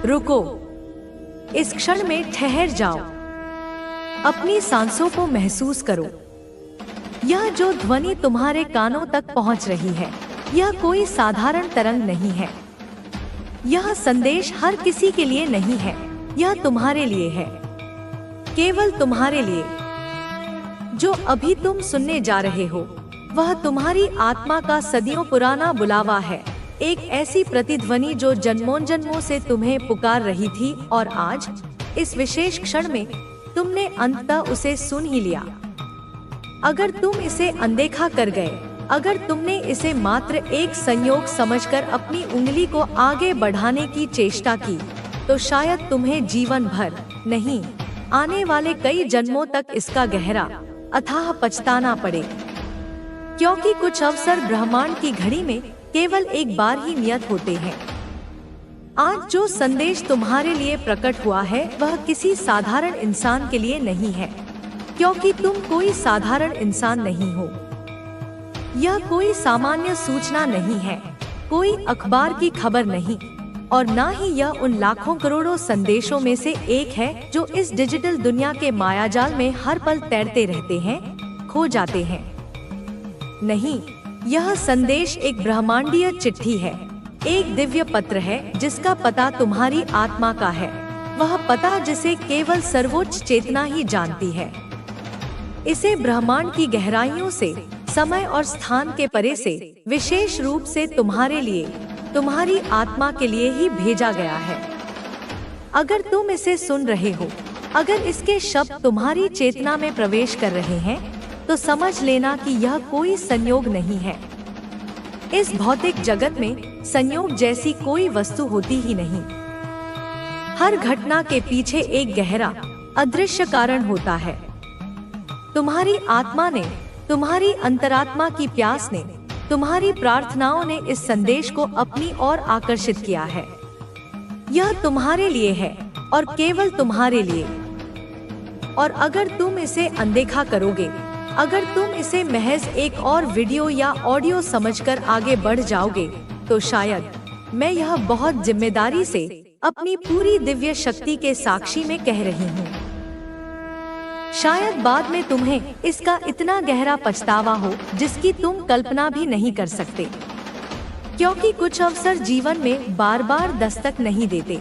रुको, इस क्षण में ठहर जाओ, अपनी सांसों को महसूस करो। यह जो ध्वनि तुम्हारे कानों तक पहुंच रही है, यह कोई साधारण तरंग नहीं है। यह संदेश हर किसी के लिए नहीं है, यह तुम्हारे लिए है, केवल तुम्हारे लिए। जो अभी तुम सुनने जा रहे हो, वह तुम्हारी आत्मा का सदियों पुराना बुलावा है, एक ऐसी प्रतिध्वनि जो जन्मों जन्मों से तुम्हें पुकार रही थी, और आज इस विशेष क्षण में तुमने अंततः उसे सुन ही लिया। अगर तुम इसे अनदेखा कर गए, अगर तुमने इसे मात्र एक संयोग समझकर अपनी उंगली को आगे बढ़ाने की चेष्टा की, तो शायद तुम्हें जीवन भर नहीं, आने वाले कई जन्मों तक इसका गहरा अथाह पछताना पड़े। क्योंकि कुछ अवसर ब्रह्मांड की घड़ी में केवल एक बार ही नियत होते हैं। आज जो संदेश तुम्हारे लिए प्रकट हुआ है, वह किसी साधारण इंसान के लिए नहीं है, क्योंकि तुम कोई साधारण इंसान नहीं हो। यह कोई सामान्य सूचना नहीं है, कोई अखबार की खबर नहीं, और ना ही यह उन लाखों करोड़ों संदेशों में से एक है जो इस डिजिटल दुनिया के मायाजाल में हर पल तैरते रहते हैं, खो जाते हैं। नहीं, यह संदेश एक ब्रह्मांडीय चिट्ठी है, एक दिव्य पत्र है जिसका पता तुम्हारी आत्मा का है, वह पता जिसे केवल सर्वोच्च चेतना ही जानती है। इसे ब्रह्मांड की गहराइयों से, समय और स्थान के परे से, विशेष रूप से तुम्हारे लिए, तुम्हारी आत्मा के लिए ही भेजा गया है। अगर तुम इसे सुन रहे हो, अगर इसके शब्द तुम्हारी चेतना में प्रवेश कर रहे हैं, तो समझ लेना कि यह कोई संयोग नहीं है। इस भौतिक जगत में संयोग जैसी कोई वस्तु होती ही नहीं। हर घटना के पीछे एक गहरा, अदृश्य कारण होता है। तुम्हारी आत्मा ने, तुम्हारी अंतरात्मा की प्यास ने, तुम्हारी प्रार्थनाओं ने इस संदेश को अपनी ओर आकर्षित किया है। यह तुम्हारे लिए है, और केवल तुम्हारे लिए। और अगर तुम इसे अनदेखा करोगे, अगर तुम इसे महज एक और वीडियो या ऑडियो समझकर आगे बढ़ जाओगे, तो शायद मैं यह बहुत जिम्मेदारी से अपनी पूरी दिव्य शक्ति के साक्षी में कह रही हूँ, शायद बाद में तुम्हें इसका इतना गहरा पछतावा हो जिसकी तुम कल्पना भी नहीं कर सकते। क्योंकि कुछ अवसर जीवन में बार बार दस्तक नहीं देते,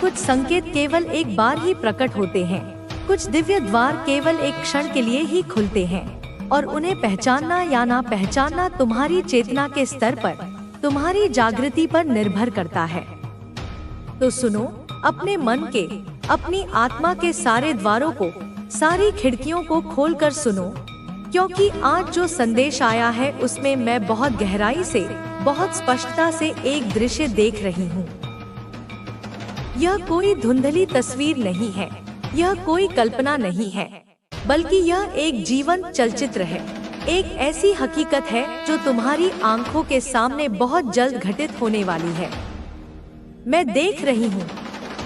कुछ संकेत केवल एक बार ही प्रकट होते हैं, कुछ दिव्य द्वार केवल एक क्षण के लिए ही खुलते हैं, और उन्हें पहचानना या ना पहचानना तुम्हारी चेतना के स्तर पर, तुम्हारी जागृति पर निर्भर करता है। तो सुनो, अपने मन के, अपनी आत्मा के सारे द्वारों को, सारी खिड़कियों को खोलकर सुनो, क्योंकि आज जो संदेश आया है उसमें मैं बहुत गहराई से, बहुत स्पष्टता से एक दृश्य देख रही हूँ। यह कोई धुंधली तस्वीर नहीं है, यह कोई कल्पना नहीं है, बल्कि यह एक जीवंत चलचित्र है, एक ऐसी हकीकत है जो तुम्हारी आंखों के सामने बहुत जल्द घटित होने वाली है। मैं देख रही हूँ,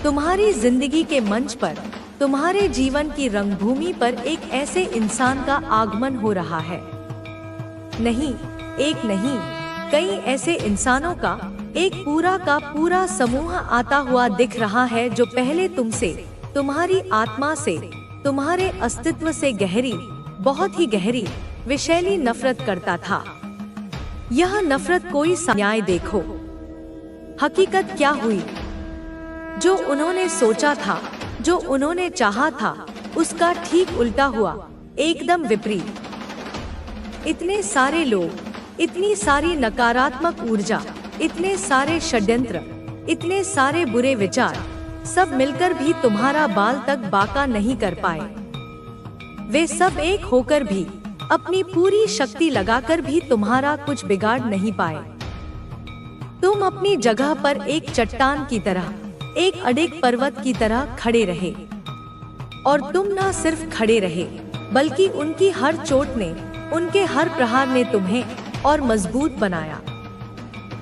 तुम्हारी जिंदगी के मंच पर, तुम्हारे जीवन की रंगभूमि पर एक ऐसे इंसान का आगमन हो रहा है। नहीं, एक नहीं, कई ऐसे इंसानों का एक पूरा का पूरा समूह आता हुआ दिख रहा है जो पहले तुमसे, तुम्हारी आत्मा से, तुम्हारे अस्तित्व से गहरी, बहुत ही गहरी, विषैली नफरत करता था। यह नफरत कोई न्याय देखो, हकीकत क्या हुई। जो उन्होंने सोचा था, जो उन्होंने चाहा था, उसका ठीक उल्टा हुआ, एकदम विपरीत। इतने सारे लोग, इतनी सारी नकारात्मक ऊर्जा, इतने सारे षड्यंत्र, इतने सारे बुरे विचार, सब मिलकर भी तुम्हारा बाल तक बांका नहीं कर पाए। वे सब एक होकर भी, अपनी पूरी शक्ति लगाकर भी तुम्हारा कुछ बिगाड़ नहीं पाए। तुम अपनी जगह पर एक चट्टान की तरह, एक अडिग पर्वत की तरह खड़े रहे, और तुम न सिर्फ खड़े रहे, बल्कि उनकी हर चोट ने, उनके हर प्रहार ने तुम्हें और मजबूत बनाया।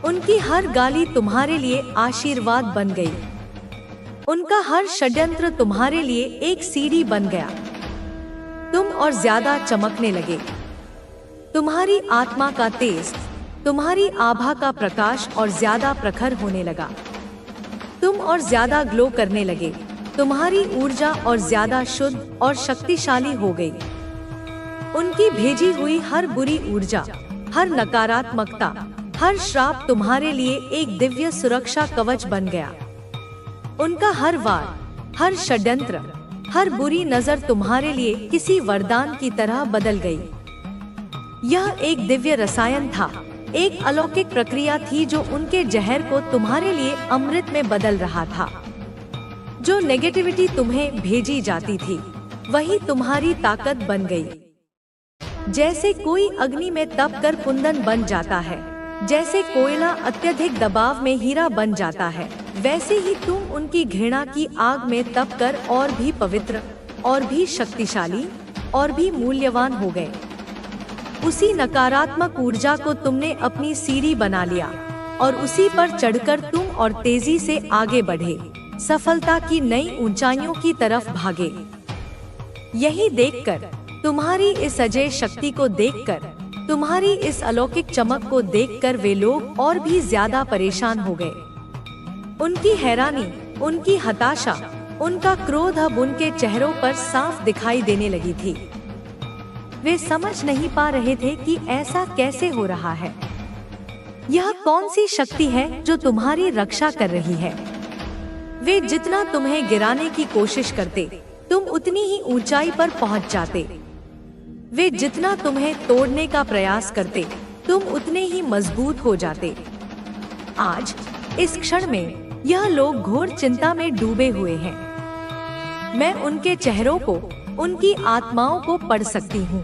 उनकी हर गाली तुम्हारे लिए आशीर्वाद बन गई, उनका हर षड्यंत्र तुम्हारे लिए एक सीढ़ी बन गया। तुम और ज्यादा चमकने लगे, तुम्हारी आत्मा का तेज, तुम्हारी आभा का प्रकाश और ज्यादा प्रखर होने लगा। तुम और ज्यादा ग्लो करने लगे। तुम्हारी ऊर्जा और ज्यादा शुद्ध और शक्तिशाली हो गई। उनकी भेजी हुई हर बुरी ऊर्जा, हर नकारात्मकता, हर श्राप तुम्हारे लिए एक दिव्य सुरक्षा कवच बन गया। उनका हर वार, हर षड्यंत्र, हर बुरी नजर तुम्हारे लिए किसी वरदान की तरह बदल गई। यह एक दिव्य रसायन था, एक अलौकिक प्रक्रिया थी जो उनके जहर को तुम्हारे लिए अमृत में बदल रहा था। जो नेगेटिविटी तुम्हें भेजी जाती थी, वही तुम्हारी ताकत बन गई। जैसे कोई अग्नि में तप कर कुंदन बन जाता है, जैसे कोयला अत्यधिक दबाव में हीरा बन जाता है, वैसे ही तुम उनकी घृणा की आग में तप कर और भी पवित्र, और भी शक्तिशाली, और भी मूल्यवान हो गए। उसी नकारात्मक ऊर्जा को तुमने अपनी सीढ़ी बना लिया और उसी पर चढ़कर तुम और तेजी से आगे बढ़े, सफलता की नई ऊंचाइयों की तरफ भागे। यही देखकर, तुम्हारी इस अजय शक्ति को देखकर, तुम्हारी इस अलौकिक चमक को देखकर वे लोग और भी ज्यादा परेशान हो गए। उनकी हैरानी, उनकी हताशा, उनका क्रोध अब उनके चेहरों पर साफ दिखाई देने लगी थी। वे समझ नहीं पा रहे थे कि ऐसा कैसे हो रहा है। यह कौन सी शक्ति है जो तुम्हारी रक्षा कर रही है? वे जितना तुम्हें गिराने की कोशिश करते, तुम उतनी ही ऊंचाई पर पहुंच जाते। वे जितना तुम्हें तोड़ने का प्रयास करते, तुम उतने ही मजबूत हो जाते। आज इस क्षण में यह लोग घोर चिंता में डूबे हुए हैं। मैं उनके चेहरों को, उनकी आत्माओं को पढ़ सकती हूँ।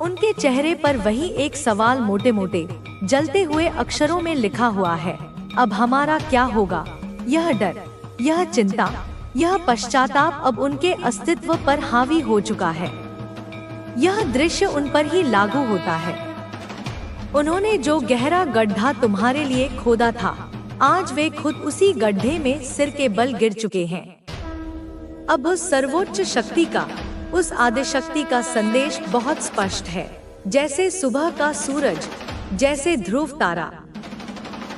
उनके चेहरे पर वही एक सवाल मोटे मोटे जलते हुए अक्षरों में लिखा हुआ है, अब हमारा क्या होगा? यह डर, यह चिंता, यह पश्चाताप अब उनके अस्तित्व पर हावी हो चुका है। यह दृश्य उन पर ही लागू होता है। उन्होंने जो गहरा गड्ढा तुम्हारे लिए खोदा था, आज वे खुद उसी गड्ढे में सिर के बल गिर चुके हैं। अब उस सर्वोच्च शक्ति का, उस आदिशक्ति का संदेश बहुत स्पष्ट है, जैसे सुबह का सूरज, जैसे ध्रुव तारा।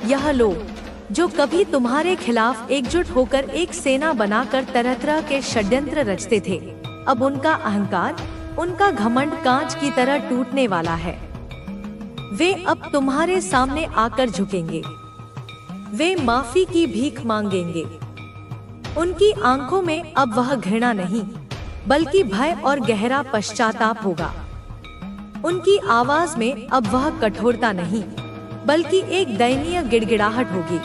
यह लोग जो कभी तुम्हारे खिलाफ एकजुट होकर एक सेना बनाकर तरह तरह के षड्यंत्र रचते थे, अब उनका अहंकार, उनका घमंड कांच की तरह टूटने वाला है। वे अब तुम्हारे सामने आकर झुकेंगे। वे माफी की भीख मांगेंगे। उनकी आंखों में अब वह घृणा नहीं, बल्कि भय और गहरा पश्चाताप होगा। उनकी आवाज में अब वह कठोरता नहीं, बल्कि एक दयनीय गिड़गिड़ाहट होगी।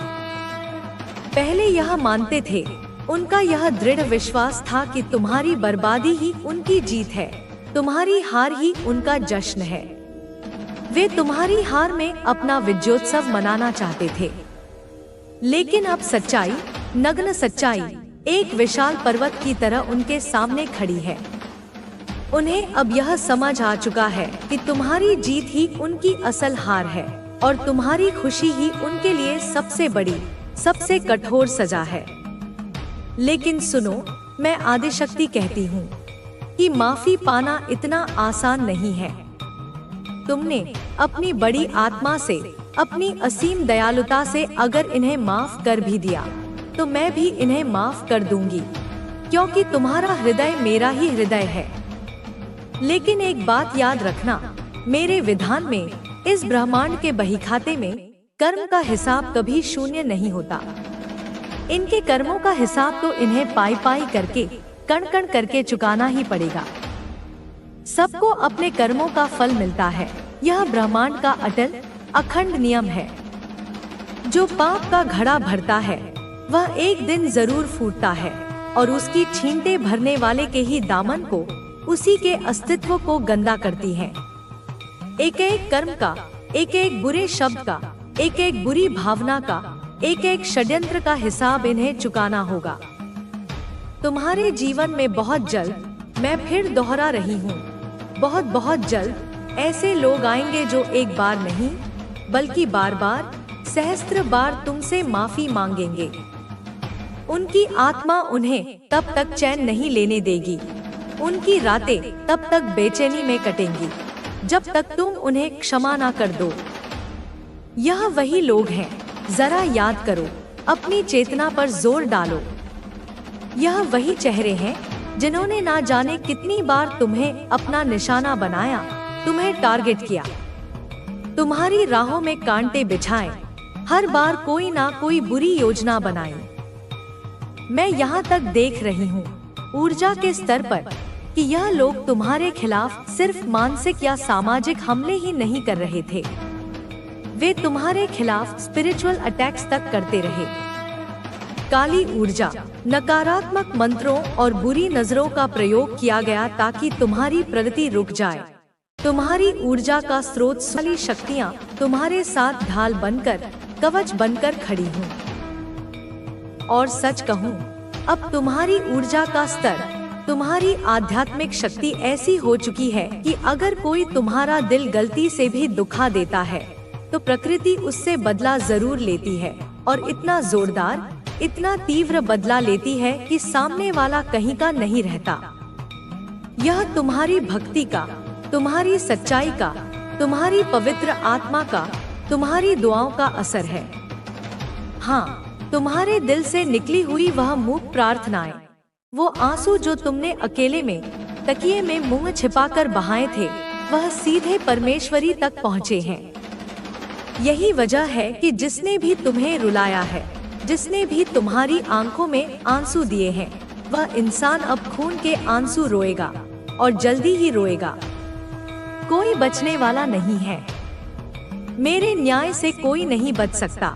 पहले यह मानते थे, उनका यह दृढ़ विश्वास था कि तुम्हारी बर्बादी ही उनकी जीत है, तुम्हारी हार ही उनका जश्न है। वे तुम्हारी हार में अपना विजयोत्सव मनाना चाहते थे। लेकिन अब सच्चाई, नग्न सच्चाई, एक विशाल पर्वत की तरह उनके सामने खड़ी है। उन्हें अब यह समझ आ चुका है कि तुम्हारी जीत ही उनकी असल हार है और तुम्हारी खुशी ही उनके लिए सबसे बड़ी, सबसे कठोर सजा है। लेकिन सुनो, मैं आदिशक्ति कहती हूँ कि माफी पाना इतना आसान नहीं है। तुमने अपनी बड़ी आत्मा से, अपनी असीम दयालुता से अगर इन्हें माफ कर भी दिया, तो मैं भी इन्हें माफ कर दूंगी, क्योंकि तुम्हारा हृदय मेरा ही हृदय है। लेकिन एक बात याद रखना, मेरे विधान में, इस ब्रह्मांड के बहीखाते में कर्म का हिसाब कभी शून्य नहीं होता। इनके कर्मों का हिसाब तो इन्हें पाई पाई करके, कण कण करके चुकाना ही पड़ेगा। सबको अपने कर्मों का फल मिलता है, यह ब्रह्मांड का अटल अखंड नियम है। जो पाप का घड़ा भरता है, वह एक दिन जरूर फूटता है और उसकी छींटे भरने वाले के ही दामन को, उसी के अस्तित्व को गंदा करती है। एक एक कर्म का, एक एक बुरे शब्द का, एक एक बुरी भावना का, एक एक षड्यंत्र का हिसाब इन्हें चुकाना होगा। तुम्हारे जीवन में बहुत जल्द, मैं फिर दोहरा रही हूँ, बहुत बहुत जल्द ऐसे लोग आएंगे जो एक बार नहीं, बल्कि बार बार, सहस्त्र बार तुमसे माफी मांगेंगे। उनकी आत्मा उन्हें तब तक चैन नहीं लेने देगी, उनकी रातें तब तक बेचैनी में कटेंगी, जब तक तुम उन्हें क्षमा ना कर दो। यह वही लोग हैं, जरा याद करो, अपनी चेतना पर जोर डालो। यह वही चेहरे हैं जिन्होंने ना जाने कितनी बार तुम्हें अपना निशाना बनाया, तुम्हें टारगेट किया, तुम्हारी राहों में कांटे बिछाए, हर बार कोई ना कोई बुरी योजना बनाई। मैं यहाँ तक देख रही हूँ ऊर्जा के स्तर पर कि यह लोग तुम्हारे खिलाफ सिर्फ मानसिक या सामाजिक हमले ही नहीं कर रहे थे, वे तुम्हारे खिलाफ स्पिरिचुअल अटैक्स तक करते रहे। काली ऊर्जा, नकारात्मक मंत्रों और बुरी नजरों का प्रयोग किया गया ताकि तुम्हारी प्रगति रुक जाए। तुम्हारी ऊर्जा का स्रोत वाली शक्तियाँ तुम्हारे साथ ढाल बनकर, कवच बनकर खड़ी हूँ। और सच कहूँ, अब तुम्हारी ऊर्जा का स्तर, तुम्हारी आध्यात्मिक शक्ति ऐसी हो चुकी है कि अगर कोई तुम्हारा दिल गलती से भी दुखा देता है तो प्रकृति उससे बदला जरूर लेती है, और इतना जोरदार, इतना तीव्र बदला लेती है कि सामने वाला कहीं का नहीं रहता। यह तुम्हारी भक्ति का, तुम्हारी सच्चाई का, तुम्हारी पवित्र आत्मा का, तुम्हारी दुआओं का असर है। हाँ, तुम्हारे दिल से निकली हुई वह मूक प्रार्थनाएं, वो आंसू जो तुमने अकेले में तकिए में मुंह छिपाकर बहाए थे, वह सीधे परमेश्वरी तक पहुँचे हैं। यही वजह है कि जिसने भी तुम्हें रुलाया है, जिसने भी तुम्हारी आंखों में आंसू दिए हैं, वह इंसान अब खून के आंसू रोएगा, और जल्दी ही रोएगा। कोई बचने वाला नहीं है, मेरे न्याय से कोई नहीं बच सकता।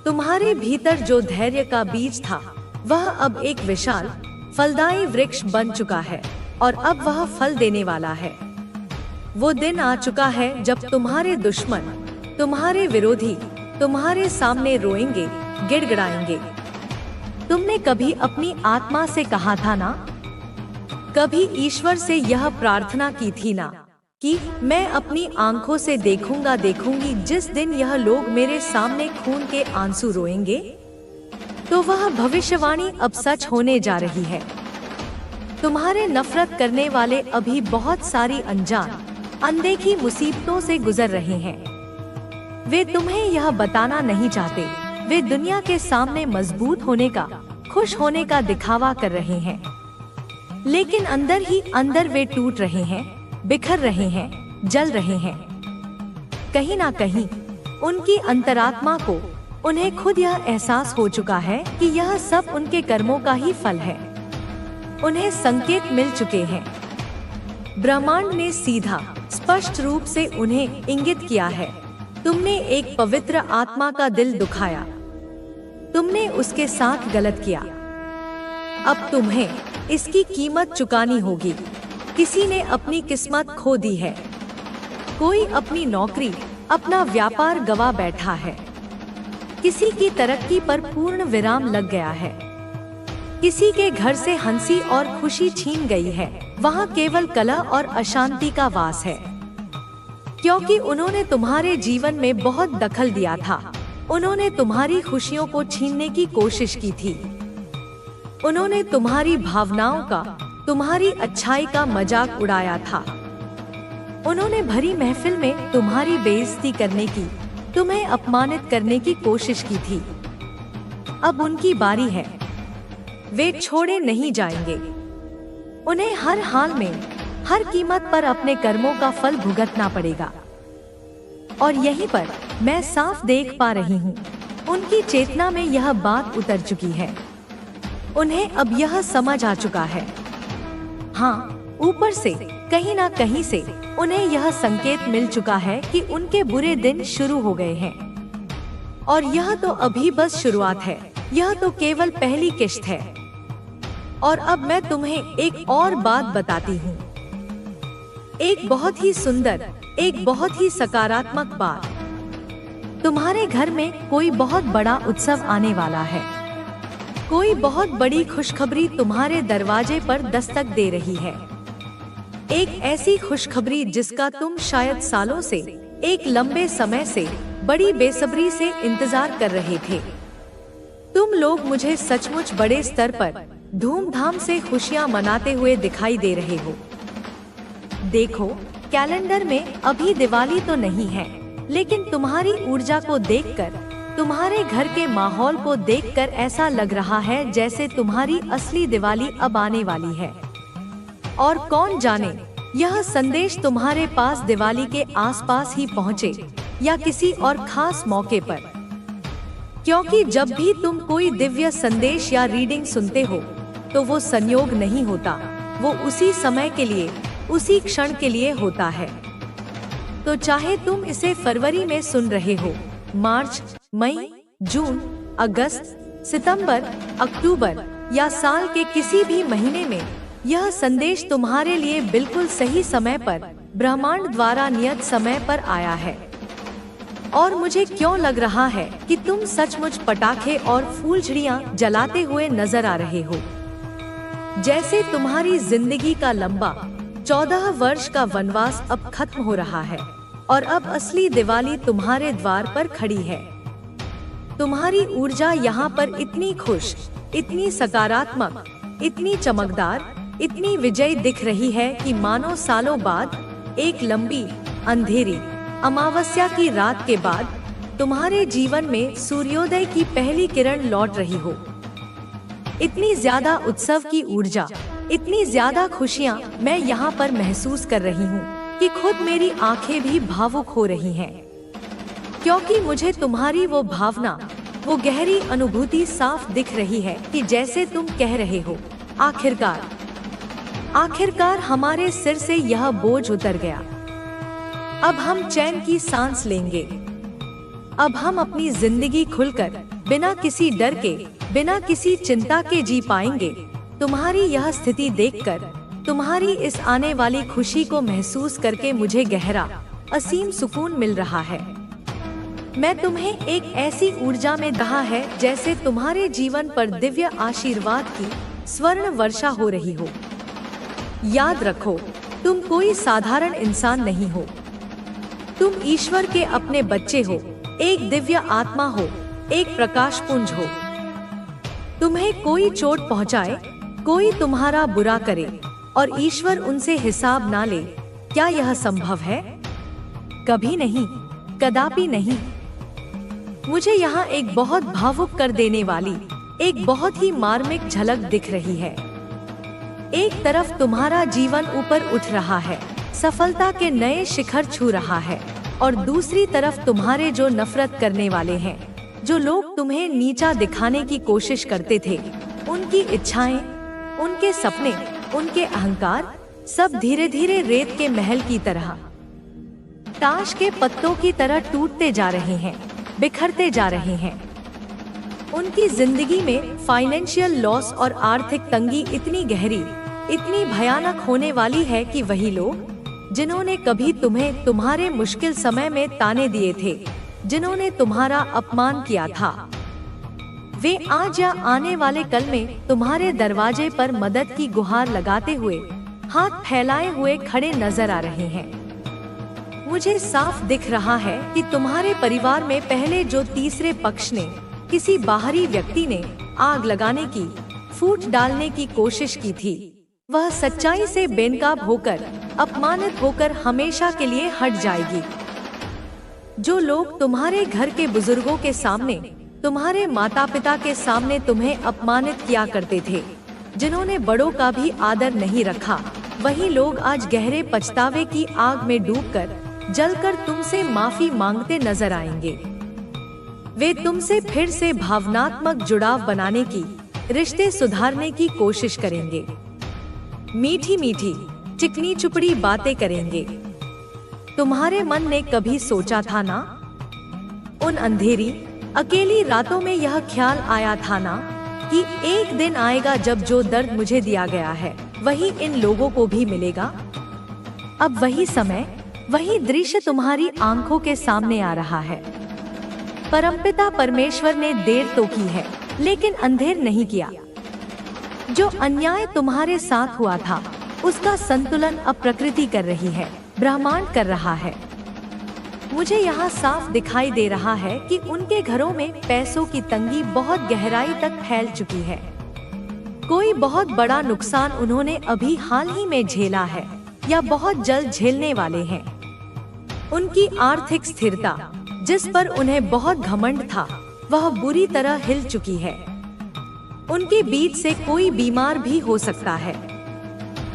तुम्हारे भीतर जो धैर्य का बीज था, वह अब एक विशाल फलदायी वृक्ष बन चुका है, और अब वह फल देने वाला है। वो दिन आ चुका है जब तुम्हारे दुश्मन, तुम्हारे विरोधी तुम्हारे सामने रोएंगे, गिड़गिड़ाएंगे। तुमने कभी अपनी आत्मा से कहा था ना, कभी ईश्वर से यह प्रार्थना की थी ना कि मैं अपनी आंखों से देखूंगी जिस दिन यह लोग मेरे सामने खून के आंसू रोएंगे। तो वह भविष्यवाणी अब सच होने जा रही है। तुम्हारे नफरत करने वाले अभी बहुत सारी अनजान, अनदेखी मुसीबतों से गुजर रहे हैं। वे तुम्हें यह बताना नहीं चाहते, वे दुनिया के सामने मजबूत होने का, खुश होने का दिखावा कर रहे हैं, लेकिन अंदर ही अंदर वे टूट रहे हैं, बिखर रहे हैं, जल रहे हैं। कहीं ना कहीं उनकी अंतरात्मा को, उन्हें खुद यह एहसास हो चुका है कि यह सब उनके कर्मों का ही फल है। उन्हें संकेत मिल चुके हैं। ब्रह्मांड ने सीधा, स्पष्ट रूप से उन्हें इंगित किया है। तुमने एक पवित्र आत्मा का दिल दुखाया, तुमने उसके साथ गलत किया। अब तुम्हें इसकी कीमत चुकानी होगी। किसी ने अपनी किस्मत खो दी है, कोई अपनी नौकरी, अपना व्यापार गवा बैठा है, किसी की तरक्की पर पूर्ण विराम लग गया है, किसी के घर से हंसी और खुशी छीन गई है। वहाँ केवल कलह और अशांति का वास है, क्योंकि उन्होंने तुम्हारे जीवन में बहुत दखल दिया था। उन्होंने तुम्हारी खुशियों को छीनने की कोशिश की थी। उन्होंने तुम्हारी भावनाओं का, तुम्हारी अच्छाई का मजाक उड़ाया था। उन्होंने भरी महफिल में तुम्हारी बेइज्जती करने की, तुम्हें अपमानित करने की कोशिश की थी। अब उनकी बारी है, वे छोड़े नहीं जाएंगे। उन्हें हर हाल में, हर कीमत पर अपने कर्मों का फल भुगतना पड़ेगा। और यहीं पर मैं साफ देख पा रही हूँ, उनकी चेतना में यह बात उतर चुकी है। उन्हें अब यह समझ आ चुका है। हाँ, ऊपर से, कहीं ना कहीं से उन्हें यह संकेत मिल चुका है कि उनके बुरे दिन शुरू हो गए हैं। और यह तो अभी बस शुरुआत है, यह तो केवल पहली किश्त है। और अब मैं तुम्हें एक और बात बताती हूँ, एक बहुत ही सुंदर, एक बहुत ही सकारात्मक बात। तुम्हारे घर में कोई बहुत बड़ा उत्सव आने वाला है। कोई बहुत बड़ी खुशखबरी तुम्हारे दरवाजे पर दस्तक दे रही है। एक ऐसी खुशखबरी जिसका तुम शायद सालों से, एक लंबे समय से बड़ी बेसब्री से इंतजार कर रहे थे। तुम लोग मुझे सचमुच बड़े स्तर पर धूमधाम से खुशियां मनाते हुए दिखाई दे रहे हो। देखो, कैलेंडर में अभी दिवाली तो नहीं है, लेकिन तुम्हारी ऊर्जा को देखकर, तुम्हारे घर के माहौल को देखकर ऐसा लग रहा है जैसे तुम्हारी असली दिवाली अब आने वाली है। और कौन जाने यह संदेश तुम्हारे पास दिवाली के आसपास ही पहुँचे या किसी और खास मौके पर, क्योंकि जब भी तुम कोई दिव्य संदेश या रीडिंग सुनते हो तो वो संयोग नहीं होता, वो उसी समय के लिए, उसी क्षण के लिए होता है। तो चाहे तुम इसे फरवरी में सुन रहे हो, मार्च, मई, जून, अगस्त, सितंबर, अक्टूबर या साल के किसी भी महीने में, यह संदेश तुम्हारे लिए बिल्कुल सही समय पर, ब्रह्मांड द्वारा नियत समय पर आया है। और मुझे क्यों लग रहा है कि तुम सचमुच पटाखे और फूलझड़ियां जलाते हुए नजर आ रहे हो, जैसे तुम्हारी जिंदगी का लंबा 14 वर्ष का वनवास अब खत्म हो रहा है और अब असली दिवाली तुम्हारे द्वार पर खड़ी है। तुम्हारी ऊर्जा यहाँ पर इतनी खुश, इतनी सकारात्मक, इतनी चमकदार, इतनी विजयी दिख रही है कि मानो सालों बाद एक लंबी अंधेरी अमावस्या की रात के बाद तुम्हारे जीवन में सूर्योदय की पहली किरण लौट रही हो। इतनी ज्यादा उत्सव की ऊर्जा, इतनी ज्यादा खुशियाँ मैं यहाँ पर महसूस कर रही हूँ कि खुद मेरी आंखें भी भावुक हो रही हैं, क्योंकि मुझे तुम्हारी वो भावना, वो गहरी अनुभूति साफ दिख रही है कि जैसे तुम कह रहे हो, आखिरकार, आखिरकार हमारे सिर से यह बोझ उतर गया। अब हम चैन की सांस लेंगे। अब हम अपनी जिंदगी खुलकर, बिना किसी डर के, बिना किसी चिंता के जी पाएंगे। तुम्हारी यह स्थिति देखकर, तुम्हारी इस आने वाली खुशी को महसूस करके मुझे गहरा, असीम सुकून मिल रहा है। मैं तुम्हें एक ऐसी ऊर्जा में रहा है जैसे तुम्हारे जीवन पर दिव्य आशीर्वाद की स्वर्ण वर्षा हो रही हो। याद रखो, तुम कोई साधारण इंसान नहीं हो। तुम ईश्वर के अपने बच्चे हो, एक दिव्य आत्मा हो, एक प्रकाश पुंज हो। तुम्हें कोई चोट पहुंचाए, कोई तुम्हारा बुरा करे और ईश्वर उनसे हिसाब ना ले, क्या यह संभव है? कभी नहीं, कदापि नहीं। मुझे यहाँ एक बहुत भावुक कर देने वाली, एक बहुत ही मार्मिक झलक दिख रही है। एक तरफ तुम्हारा जीवन ऊपर उठ रहा है, सफलता के नए शिखर छू रहा है, और दूसरी तरफ तुम्हारे जो नफरत करने वाले हैं, जो लोग तुम्हें नीचा दिखाने की कोशिश करते थे, उनकी इच्छाएं, उनके सपने, उनके अहंकार, सब धीरे धीरे रेत के महल की तरह, ताश के पत्तों की तरह टूटते जा रहे हैं, बिखरते जा रहे हैं। उनकी जिंदगी में फाइनेंशियल लॉस और आर्थिक तंगी इतनी गहरी, इतनी भयानक होने वाली है कि वही लोग जिन्होंने कभी तुम्हें तुम्हारे मुश्किल समय में ताने दिए थे, जिन्होंने तुम्हारा अपमान किया था, वे आज या आने वाले कल में तुम्हारे दरवाजे पर मदद की गुहार लगाते हुए, हाथ फैलाए हुए खड़े नजर आ रहे हैं। मुझे साफ दिख रहा है कि तुम्हारे परिवार में पहले जो तीसरे पक्ष ने, किसी बाहरी व्यक्ति ने आग लगाने की, फूट डालने की कोशिश की थी, वह सच्चाई से बेनकाब होकर, अपमानित होकर हमेशा के लिए हट जाएगी। जो लोग तुम्हारे घर के बुजुर्गों के सामने, तुम्हारे माता पिता के सामने तुम्हें अपमानित किया करते थे, जिन्होंने बड़ों का भी आदर नहीं रखा, वही लोग आज गहरे पछतावे की आग में डूबकर, जलकर तुमसे माफी मांगते नजर आएंगे। वे तुमसे फिर से भावनात्मक जुड़ाव बनाने की, रिश्ते सुधारने की कोशिश करेंगे। मीठी मीठी, चिकनी चुपड़ी बातें करेंगे। तुम्हारे मन ने कभी सोचा था ना, उन अंधेरी, अकेली रातों में यह ख्याल आया था ना कि एक दिन आएगा जब जो दर्द मुझे दिया गया है, वही इन लोगों को भी मिलेगा। अब वही समय, वही दृश्य तुम्हारी आंखों के सामने आ रहा है। परमपिता परमेश्वर ने देर तो की है, लेकिन अंधेर नहीं किया। जो अन्याय तुम्हारे साथ हुआ था, उसका संतुलन अब प्रकृति कर रही है, ब्रह्मांड कर रहा है। मुझे यहाँ साफ दिखाई दे रहा है कि उनके घरों में पैसों की तंगी बहुत गहराई तक फैल चुकी है। कोई बहुत बड़ा नुकसान उन्होंने अभी हाल ही में झेला है या बहुत जल्द झेलने वाले हैं। उनकी आर्थिक स्थिरता, जिस पर उन्हें बहुत घमंड था, वह बुरी तरह हिल चुकी है। उनके बीच से कोई बीमार भी हो सकता है,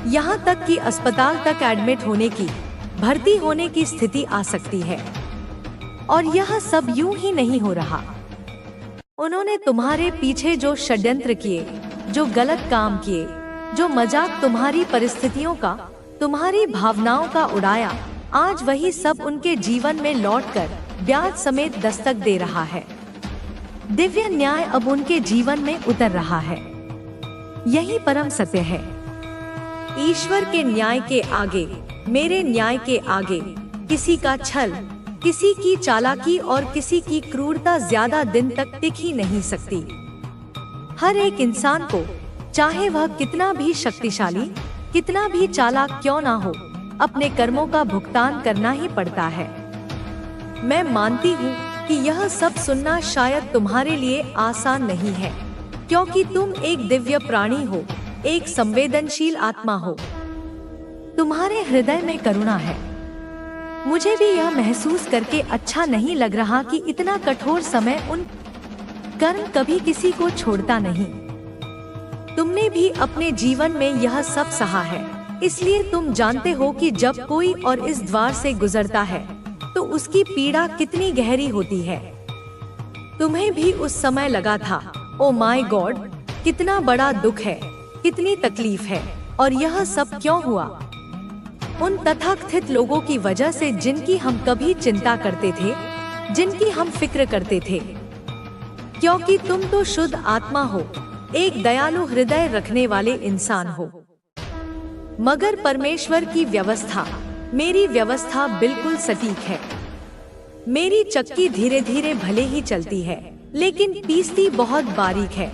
यहाँ तक कि अस्पताल तक एडमिट होने की, भर्ती होने की स्थिति आ सकती है। और यह सब यूं ही नहीं हो रहा। उन्होंने तुम्हारे पीछे जो षड्यंत्र किए, जो गलत काम किए, जो मजाक तुम्हारी परिस्थितियों का, तुम्हारी भावनाओं का उड़ाया, आज वही सब उनके जीवन में लौटकर ब्याज समेत दस्तक दे रहा है। दिव्य न्याय अब उनके जीवन में उतर रहा है। यही परम सत्य है। ईश्वर के न्याय के आगे, मेरे न्याय के आगे किसी का छल, किसी की चालाकी और किसी की क्रूरता ज्यादा दिन तक टिक ही नहीं सकती। हर एक इंसान को, चाहे वह कितना भी शक्तिशाली, कितना भी चालाक क्यों ना हो, अपने कर्मों का भुगतान करना ही पड़ता है। मैं मानती हूँ कि यह सब सुनना शायद तुम्हारे लिए आसान नहीं है, क्योंकि तुम एक दिव्य प्राणी हो, एक संवेदनशील आत्मा हो। तुम्हारे हृदय में करुणा है। मुझे भी यह महसूस करके अच्छा नहीं लग रहा कि इतना कठोर समय उन कर्म कभी किसी को छोड़ता नहीं। तुमने भी अपने जीवन में यह सब सहा है, इसलिए तुम जानते हो कि जब कोई और इस द्वार से गुजरता है तो उसकी पीड़ा कितनी गहरी होती है। तुम्हें भी उस समय लगा था, ओ माय गॉड, कितना बड़ा दुख है, कितनी तकलीफ है, और यह सब क्यों हुआ? उन तथाकथित लोगों की वजह से जिनकी हम कभी चिंता करते थे, जिनकी हम फिक्र करते थे। क्योंकि तुम तो शुद्ध आत्मा हो, एक दयालु हृदय रखने वाले इंसान हो। मगर परमेश्वर की व्यवस्था, मेरी व्यवस्था बिल्कुल सटीक है। मेरी चक्की धीरे धीरे भले ही चलती है, लेकिन पीसती बहुत बारीक है।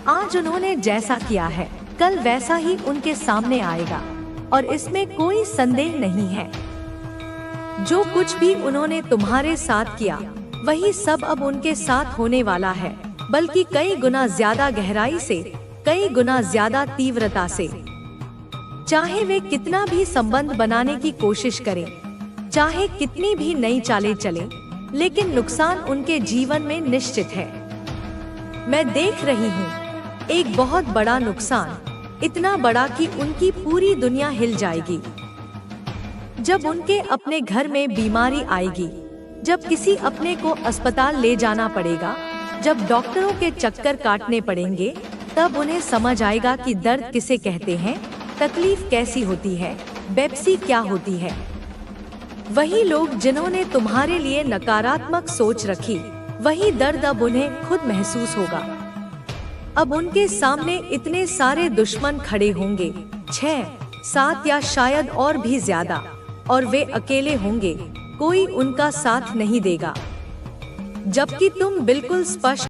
आज उन्होंने जैसा किया है, कल वैसा ही उनके सामने आएगा, और इसमें कोई संदेह नहीं है। जो कुछ भी उन्होंने तुम्हारे साथ किया, वही सब अब उनके साथ होने वाला है, बल्कि कई गुना ज्यादा गहराई से, कई गुना ज्यादा तीव्रता से। चाहे वे कितना भी संबंध बनाने की कोशिश करें, चाहे कितनी भी नई चालें चलें, लेकिन नुकसान उनके जीवन में निश्चित है। मैं देख रही हूँ एक बहुत बड़ा नुकसान, इतना बड़ा कि उनकी पूरी दुनिया हिल जाएगी। जब उनके अपने घर में बीमारी आएगी, जब किसी अपने को अस्पताल ले जाना पड़ेगा, जब डॉक्टरों के चक्कर काटने पड़ेंगे, तब उन्हें समझ आएगा कि दर्द किसे कहते हैं, तकलीफ कैसी होती है, बेबसी क्या होती है। वही लोग जिन्होंने तुम्हारे लिए नकारात्मक सोच रखी, वही दर्द अब उन्हें खुद महसूस होगा। अब उनके सामने इतने सारे दुश्मन खड़े होंगे, 6, 7 या शायद और भी ज्यादा, और वे अकेले होंगे, कोई उनका साथ नहीं देगा। जबकि तुम बिल्कुल स्पष्ट